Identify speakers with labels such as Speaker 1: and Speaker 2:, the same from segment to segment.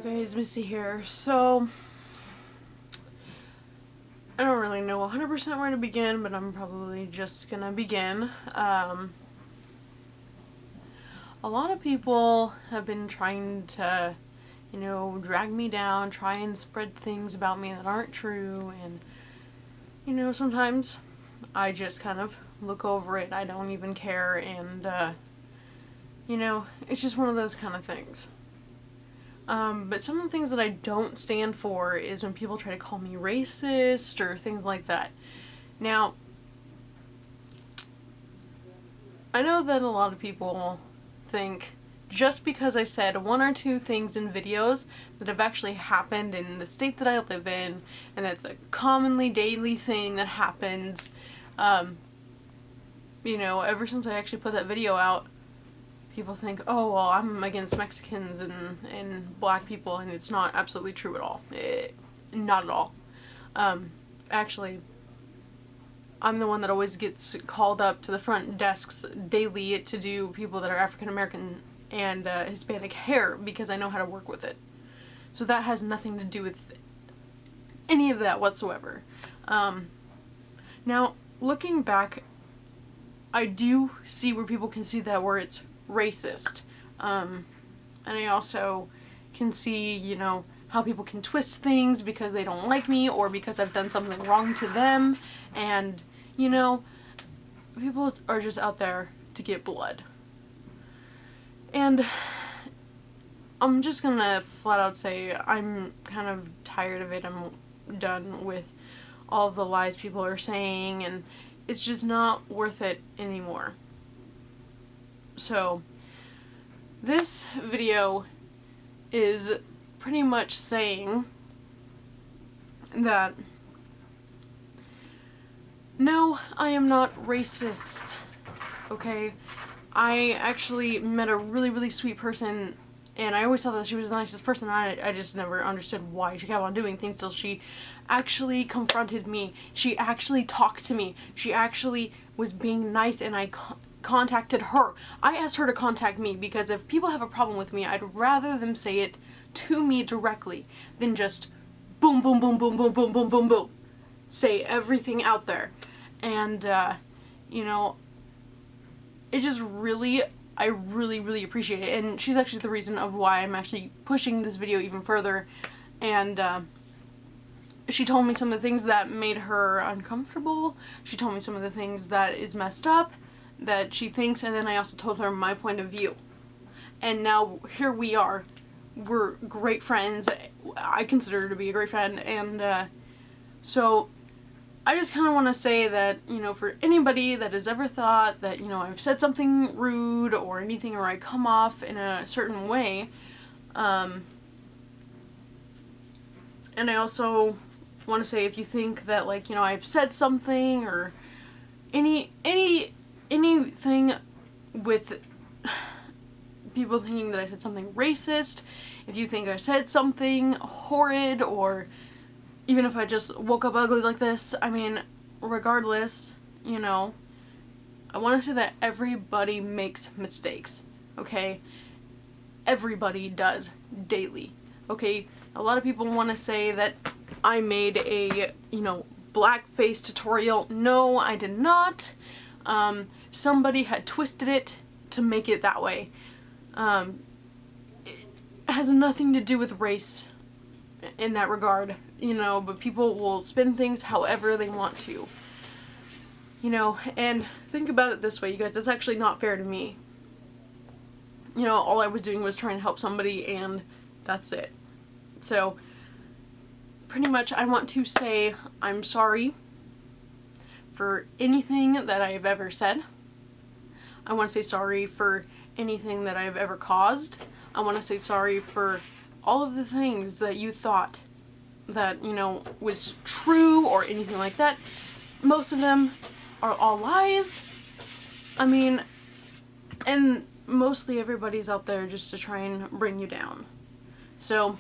Speaker 1: you guys, Missy here. So, I don't really know 100% where to begin, but I'm probably just gonna begin. A lot of people have been trying to, drag me down, try and spread things about me that aren't true, and, sometimes I just kind of look over it. I don't even care, and, it's just one of those kind of things. But some of the things that I don't stand for is when people try to call me racist or things like that. Now, I know that a lot of people think just because I said one or two things in videos that have actually happened in the state that I live in, and that's a commonly daily thing that happens, ever since I actually put that video out, people think, oh, well, I'm against Mexicans and black people, and it's not absolutely true at all. Not at all. Actually, I'm the one that always gets called up to the front desks daily to do people that are African American and Hispanic hair because I know how to work with it. So that has nothing to do with any of that whatsoever. Now, looking back, I do see where people can see that where it's racist. And I also can see, how people can twist things because they don't like me or because I've done something wrong to them. And, people are just out there to get blood. And I'm just gonna flat out say I'm kind of tired of it. I'm done with all of the lies people are saying, and it's just not worth it anymore. So, this video is pretty much saying that no, I am not racist, okay? I actually met a really, really sweet person, and I always thought that she was the nicest person. I just never understood why she kept on doing things till she actually confronted me. She actually talked to me. She actually was being nice, and I contacted her. I asked her to contact me because if people have a problem with me, I'd rather them say it to me directly than just boom, boom, boom, boom, boom, boom, boom, boom, boom. Say everything out there. And, it just really, I really, really appreciate it. And she's actually the reason of why I'm actually pushing this video even further. And, she told me some of the things that made her uncomfortable. She told me some of the things that is messed up that she thinks, and then I also told her my point of view. And now here we are. We're great friends. I consider her to be a great friend, and so I just kind of want to say that, for anybody that has ever thought that, I've said something rude or anything, or I come off in a certain way, and I also want to say if you think that, I've said something or anything with people thinking that I said something racist, if you think I said something horrid, or even if I just woke up ugly like this, I mean, regardless, I want to say that everybody makes mistakes, okay? Everybody does daily, okay? A lot of people want to say that I made a, blackface tutorial. No, I did not. Somebody had twisted it to make it that way. It has nothing to do with race in that regard, but people will spin things however they want to. And think about it this way, you guys, it's actually not fair to me. All I was doing was trying to help somebody, and that's it. So, pretty much I want to say I'm sorry for anything that I've ever said. I want to say sorry for anything that I've ever caused. I want to say sorry for all of the things that you thought that, was true or anything like that. Most of them are all lies. I mean, and mostly everybody's out there just to try and bring you down. So,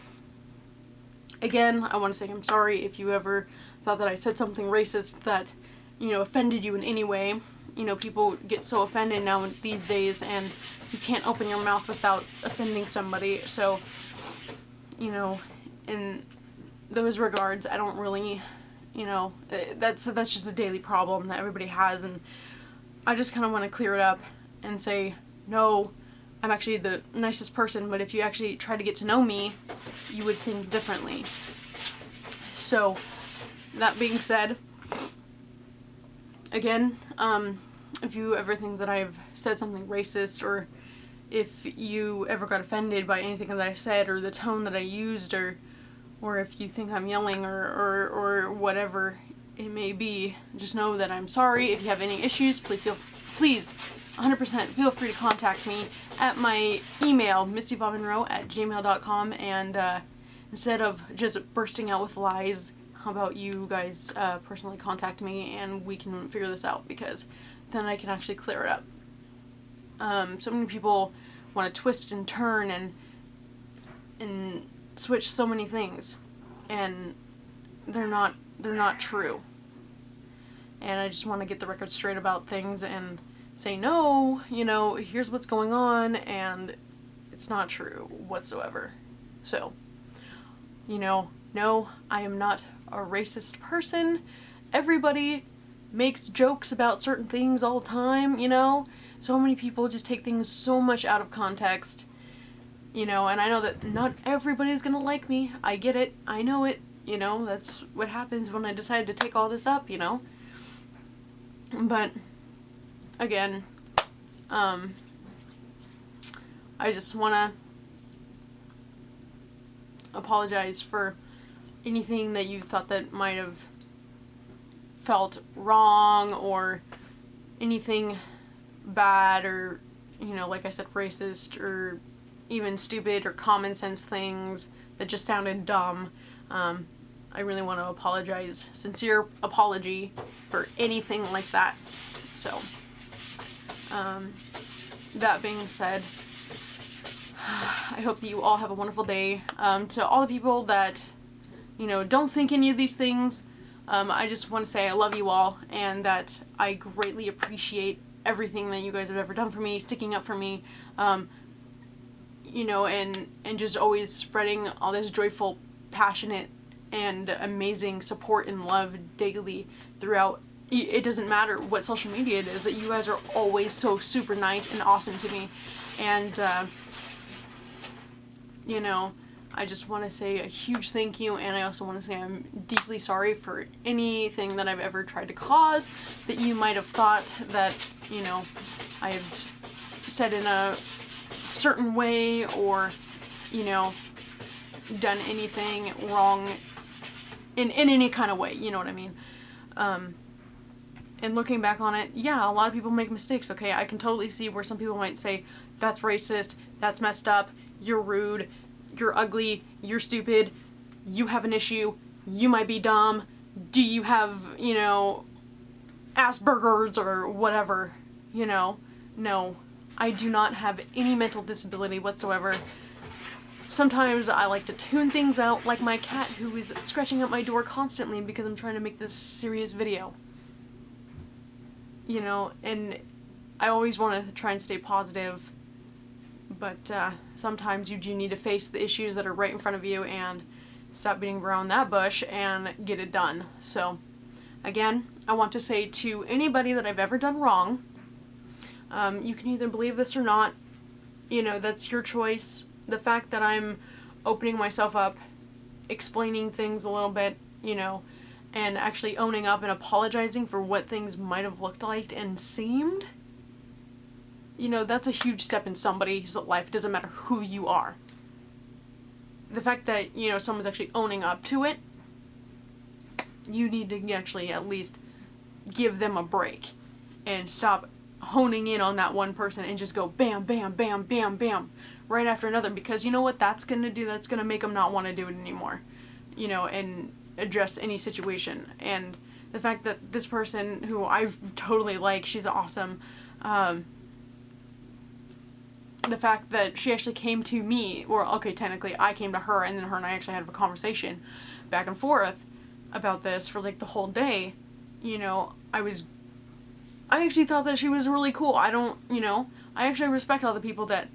Speaker 1: again, I want to say I'm sorry if you ever thought that I said something racist that, offended you in any way. People get so offended now these days, and you can't open your mouth without offending somebody. So, you know, in those regards, I don't really, you know, that's just a daily problem that everybody has, and I just kind of want to clear it up and say, no, I'm actually the nicest person, but if you actually try to get to know me, you would think differently. So, that being said, again, if you ever think that I've said something racist, or if you ever got offended by anything that I said, or the tone that I used, or if you think I'm yelling, or whatever it may be, just know that I'm sorry. If you have any issues, please 100% feel free to contact me at my email, MissyVonMonroe@gmail.com, and instead of just bursting out with lies, how about you guys personally contact me and we can figure this out, because then I can actually clear it up. So many people want to twist and turn and switch so many things, and they're not true. And I just want to get the record straight about things and say, no, you know, here's what's going on, and it's not true whatsoever. So, you know, no, I am not a racist person. Everybody makes jokes about certain things all the time, you know? So many people just take things so much out of context, you know, and I know that not everybody's gonna like me. I get it. I know it. You know, that's what happens when I decided to take all this up, you know? But, again, I just wanna apologize for anything that you thought that might have felt wrong, or anything bad, or, you know, like I said, racist, or even stupid or common sense things that just sounded dumb. I really want to apologize, sincere apology for anything like that. So, that being said, I hope that you all have a wonderful day. To all the people that, you know, don't think any of these things, I just want to say I love you all, and that I greatly appreciate everything that you guys have ever done for me, sticking up for me, you know, and just always spreading all this joyful, passionate, and amazing support and love daily throughout. It doesn't matter what social media it is, that you guys are always so super nice and awesome to me. And, you know, I just want to say a huge thank you, and I also want to say I'm deeply sorry for anything that I've ever tried to cause that you might have thought that, you know, I've said in a certain way, or, you know, done anything wrong in any kind of way, you know what I mean? And looking back on it, yeah, a lot of people make mistakes, okay? I can totally see where some people might say, that's racist, that's messed up, you're rude, you're ugly, you're stupid, you have an issue, you might be dumb, do you have, you know, Asperger's or whatever, you know? No, I do not have any mental disability whatsoever. Sometimes I like to tune things out, like my cat, who is scratching at my door constantly because I'm trying to make this serious video. You know, and I always want to try and stay positive, but sometimes you do need to face the issues that are right in front of you and stop beating around that bush and get it done. So, again, I want to say to anybody that I've ever done wrong, you can either believe this or not, you know, that's your choice. The fact that I'm opening myself up, explaining things a little bit, you know, and actually owning up and apologizing for what things might have looked like and seemed, you know, that's a huge step in somebody's life. It doesn't matter who you are. The fact that, you know, someone's actually owning up to it, you need to actually at least give them a break and stop honing in on that one person and just go bam, bam, bam, bam, bam, right after another, because you know what that's going to do? That's going to make them not want to do it anymore, you know, and address any situation. And the fact that this person, who I totally like, she's awesome, the fact that she actually came to me, or okay, technically I came to her, and then her and I actually had a conversation back and forth about this for like the whole day, you know, I actually thought that she was really cool. I don't, you know, I actually respect all the people that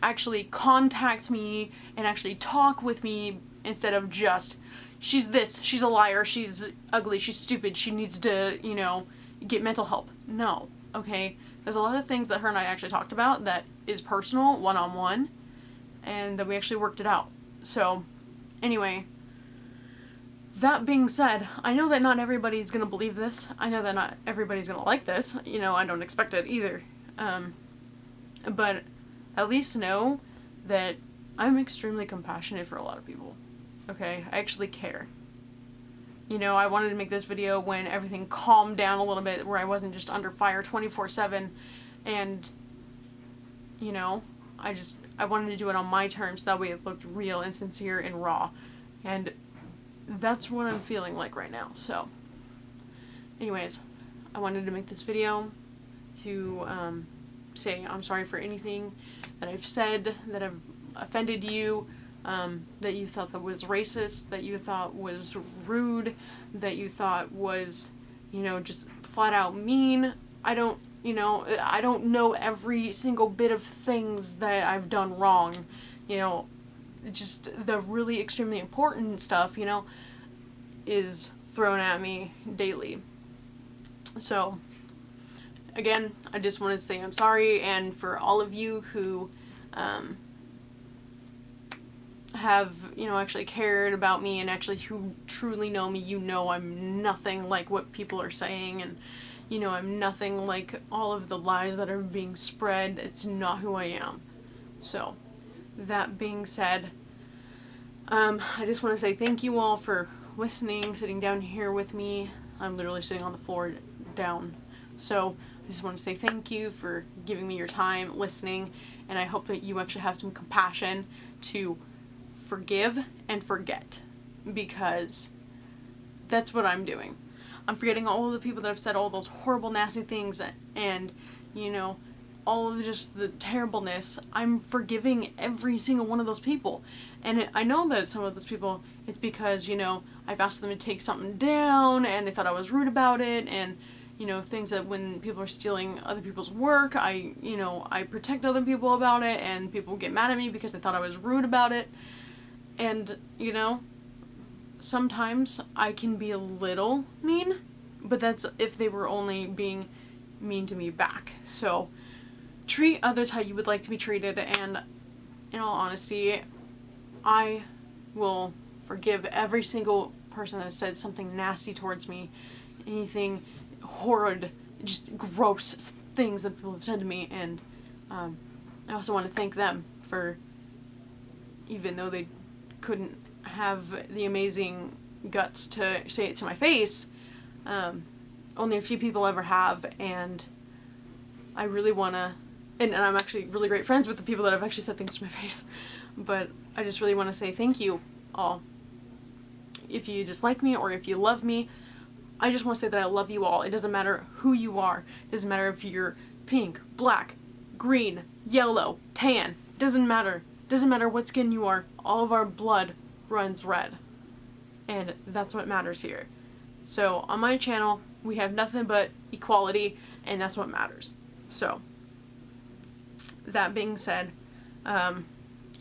Speaker 1: actually contact me and actually talk with me instead of just, she's this, she's a liar, she's ugly, she's stupid, she needs to, you know, get mental help. No, okay? There's a lot of things that her and I actually talked about that is personal, one-on-one, and that we actually worked it out. So, anyway, that being said, I know that not everybody's gonna believe this. I know that not everybody's gonna like this. You know, I don't expect it either. But at least know that I'm extremely compassionate for a lot of people. Okay? I actually care. You know, I wanted to make this video when everything calmed down a little bit, where I wasn't just under fire 24/7, and, you know, I wanted to do it on my terms, so that way it looked real and sincere and raw. And that's what I'm feeling like right now. So, anyways, I wanted to make this video to say I'm sorry for anything that I've said, that I've offended you, that you thought that was racist, that you thought was rude, that you thought was, you know, just flat out mean. I don't know every single bit of things that I've done wrong. You know, just the really extremely important stuff, you know, is thrown at me daily. So, again, I just want to say I'm sorry, and for all of you who have, you know, actually cared about me and actually who truly know me, you know I'm nothing like what people are saying, and, you know, I'm nothing like all of the lies that are being spread. It's not who I am. So, that being said, I just want to say thank you all for listening, sitting down here with me. I'm literally sitting on the floor down. So, I just want to say thank you for giving me your time, listening, and I hope that you actually have some compassion to forgive and forget, because that's what I'm doing. I'm forgetting all of the people that have said all those horrible, nasty things, and, you know, all of just the terribleness. I'm forgiving every single one of those people. And I know that some of those people, it's because, you know, I've asked them to take something down, and they thought I was rude about it, and, you know, things that when people are stealing other people's work, I protect other people about it, and people get mad at me because they thought I was rude about it. And, you know, sometimes I can be a little mean, but that's if they were only being mean to me back. So, treat others how you would like to be treated, and in all honesty, I will forgive every single person that said something nasty towards me, anything horrid, just gross things that people have said to me, and I also want to thank them for, even though they couldn't have the amazing guts to say it to my face, only a few people ever have, and I really want to, and I'm actually really great friends with the people that have actually said things to my face, but I just really want to say thank you all. If you dislike me or if you love me, I just want to say that I love you all. It doesn't matter who you are. It doesn't matter if you're pink, black, green, yellow, tan. It doesn't matter. It doesn't matter what skin you are. All of our blood runs red. And that's what matters here. So on my channel, we have nothing but equality, and that's what matters. So, that being said,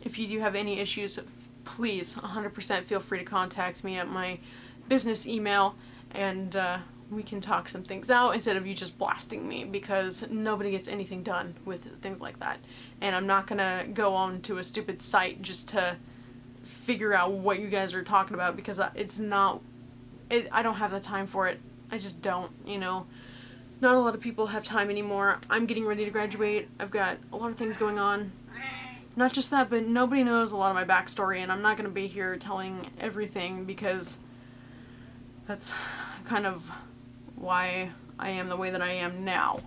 Speaker 1: if you do have any issues, please 100% feel free to contact me at my business email, and we can talk some things out instead of you just blasting me, because nobody gets anything done with things like that. And I'm not gonna go on to a stupid site just to figure out what you guys are talking about, because it's not, I don't have the time for it. I just don't, you know. Not a lot of people have time anymore. I'm getting ready to graduate. I've got a lot of things going on. Not just that, but nobody knows a lot of my backstory, and I'm not going to be here telling everything, because that's kind of why I am the way that I am now.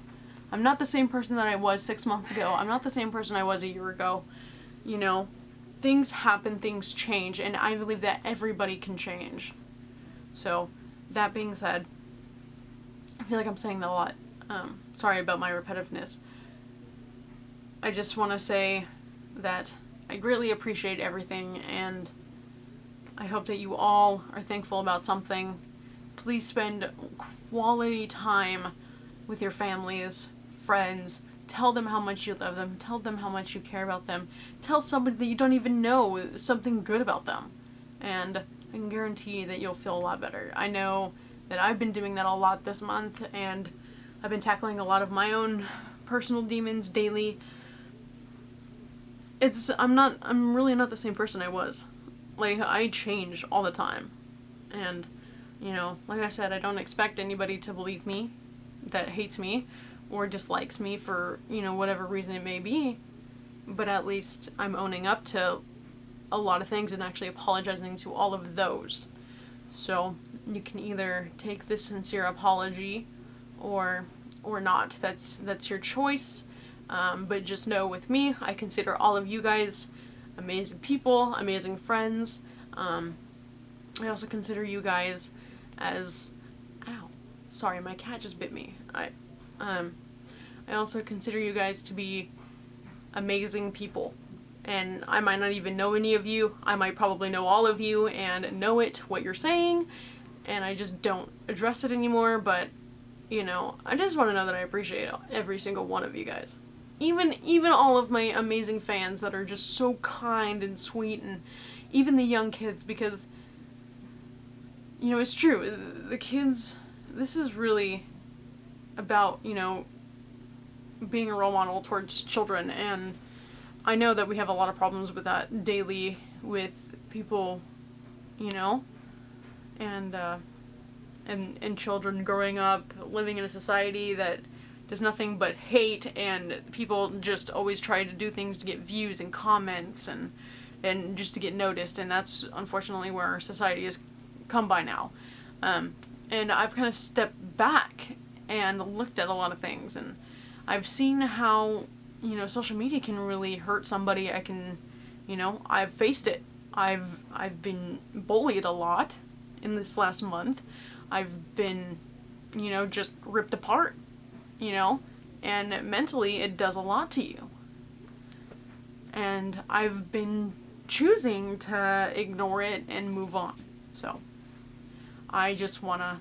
Speaker 1: I'm not the same person that I was 6 months ago. I'm not the same person I was a year ago. You know, things happen, things change, and I believe that everybody can change. So, that being said, I feel like I'm saying that a lot. Sorry about my repetitiveness. I just want to say that I greatly appreciate everything, and I hope that you all are thankful about something. Please spend quality time with your families, friends, Tell them how much you love them. Tell them how much you care about them. Tell somebody that you don't even know something good about them. And I can guarantee that you'll feel a lot better. I know that I've been doing that a lot this month, and I've been tackling a lot of my own personal demons daily. I'm really not the same person I was. Like, I change all the time. And, you know, like I said, I don't expect anybody to believe me that hates me or dislikes me for, you know, whatever reason it may be. But at least I'm owning up to a lot of things and actually apologizing to all of those. So you can either take this sincere apology or not. That's your choice. But just know, with me, I consider all of you guys amazing people, amazing friends. I also consider you guys as, ow, sorry, my cat just bit me. I also consider you guys to be amazing people. And I might not even know any of you. I might probably know all of you and know what you're saying, and I just don't address it anymore. But, you know, I just want to know that I appreciate every single one of you guys. Even all of my amazing fans that are just so kind and sweet, and even the young kids, because, you know, it's true. The kids, this is really about, you know, being a role model towards children, and I know that we have a lot of problems with that daily with people, you know, and children growing up, living in a society that does nothing but hate, and people just always try to do things to get views and comments and just to get noticed, and that's unfortunately where our society has come by now. And I've kind of stepped back and looked at a lot of things, and I've seen how, you know, social media can really hurt somebody. I've faced it. I've been bullied a lot in this last month. I've been, you know, just ripped apart, you know, and mentally it does a lot to you. And I've been choosing to ignore it and move on. So I just want to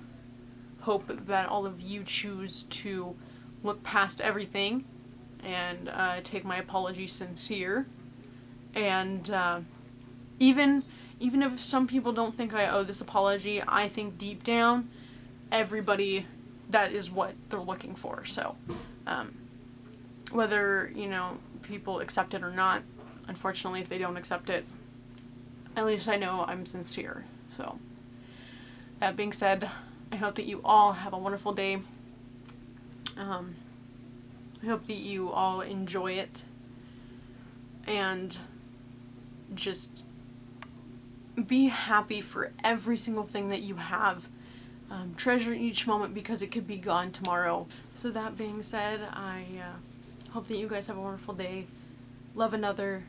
Speaker 1: hope that all of you choose to look past everything and take my apology sincere. And even if some people don't think I owe this apology, I think deep down, everybody, that is what they're looking for. So whether, you know, people accept it or not, unfortunately, if they don't accept it, at least I know I'm sincere. So that being said, I hope that you all have a wonderful day. I hope that you all enjoy it and just be happy for every single thing that you have. Treasure each moment because it could be gone tomorrow. So that being said, I hope that you guys have a wonderful day. Love another.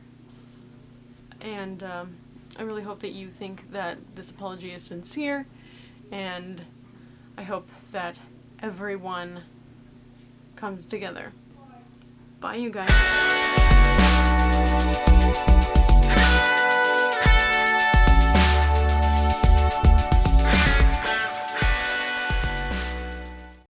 Speaker 1: And I really hope that you think that this apology is sincere. And I hope that everyone comes together. Bye, you guys.